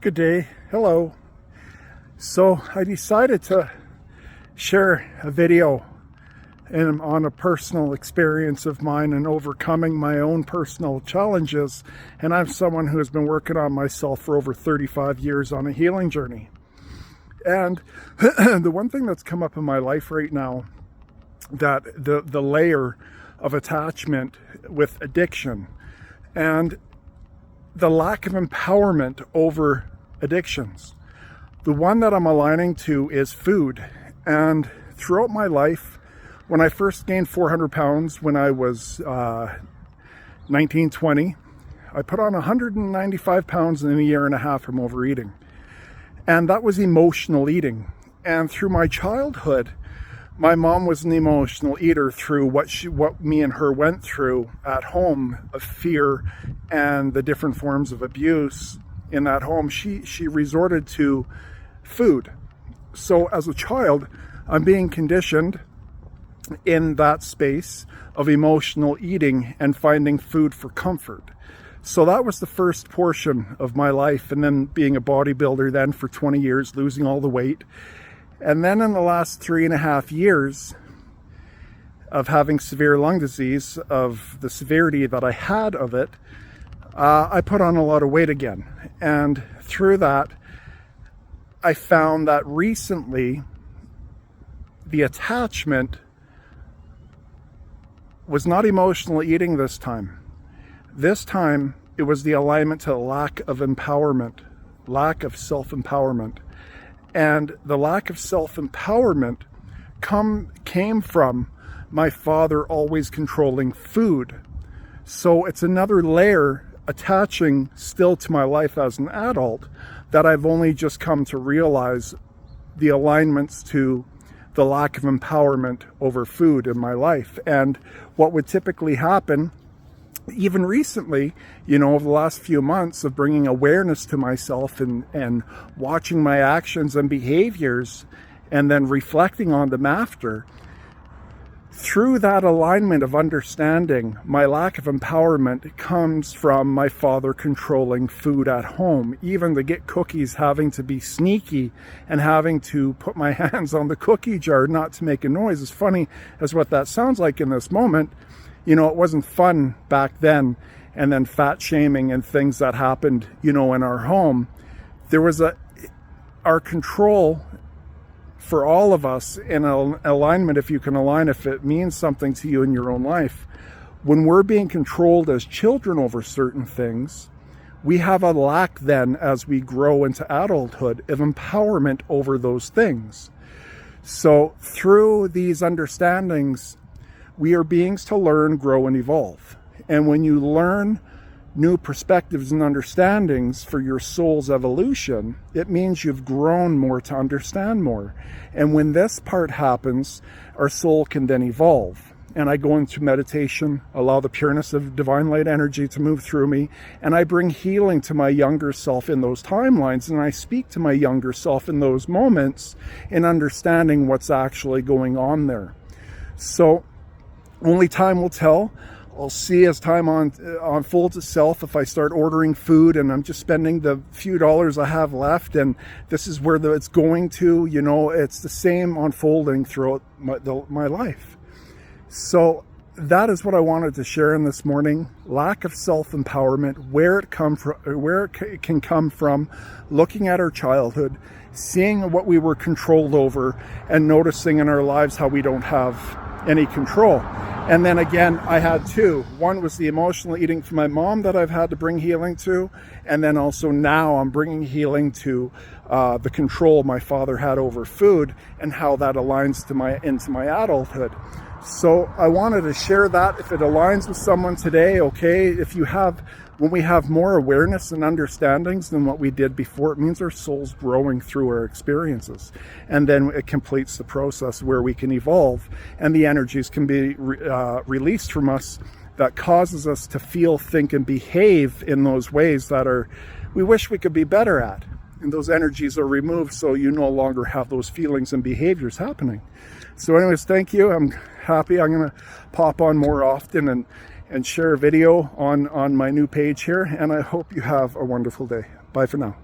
Good day. Hello. So I decided to share a video on a personal experience of mine and overcoming my own personal challenges. And I'm someone who has been working on myself for over 35 years on a healing journey. And the one thing that's come up in my life right now, that the layer of attachment with addiction and the lack of empowerment over addictions. The one that I'm aligning to is food. And throughout my life, when I first gained 400 pounds when I was 19, 20, I put on 195 pounds in a year and a half from overeating. And that was emotional eating. And through my childhood, my mom was an emotional eater through what me and her went through at home of fear and the different forms of abuse in that home. She resorted to food. So as a child, I'm being conditioned in that space of emotional eating and finding food for comfort. So that was the first portion of my life. And then being a bodybuilder then for 20 years, losing all the weight. And then in the last 3.5 years of having severe lung disease, of the severity that I had of it, I put on a lot of weight again. And through that, I found that recently the attachment was not emotional eating this time. This time, it was the alignment to lack of empowerment, lack of self-empowerment. And the lack of self-empowerment came from my father always controlling food. So it's another layer attaching still to my life as an adult that I've only just come to realize the alignments to the lack of empowerment over food in my life. And what would typically happen, even recently, over the last few months of bringing awareness to myself and watching my actions and behaviors and then reflecting on them after, through that alignment of understanding, my lack of empowerment comes from my father controlling food at home. Even to get cookies, having to be sneaky and having to put my hands on the cookie jar not to make a noise. As funny as what that sounds like in this moment, it wasn't fun back then. And then fat shaming and things that happened, in our home. There was our control for all of us in alignment, if you can align, if it means something to you in your own life. When we're being controlled as children over certain things, we have a lack then, as we grow into adulthood, of empowerment over those things. So through these understandings, we are beings to learn, grow, and evolve. And when you learn new perspectives and understandings for your soul's evolution, it means you've grown more to understand more. And when this part happens, our soul can then evolve. And I go into meditation, allow the pureness of divine light energy to move through me, and I bring healing to my younger self in those timelines, and I speak to my younger self in those moments in understanding what's actually going on there. So only time will tell. I'll see as time unfolds itself if I start ordering food and I'm just spending the few dollars I have left, and this is where it's going to, it's the same unfolding throughout my life. So that is what I wanted to share in this morning. Lack of self-empowerment, where it can come from, looking at our childhood, seeing what we were controlled over, and noticing in our lives how we don't have any control. And then again, I had two. One was the emotional eating from my mom that I've had to bring healing to. And then also now I'm bringing healing to the control my father had over food and how that aligns into my adulthood. So I wanted to share that. If it aligns with someone today, okay. When we have more awareness and understandings than what we did before, it means our soul's growing through our experiences. And then it completes the process where we can evolve and the energies can be released from us that causes us to feel, think, and behave in those ways that we wish we could be better at. And those energies are removed, so you no longer have those feelings and behaviors happening. So anyways, thank you. I'm happy. I'm going to pop on more often and share a video on my new page here. And I hope you have a wonderful day. Bye for now.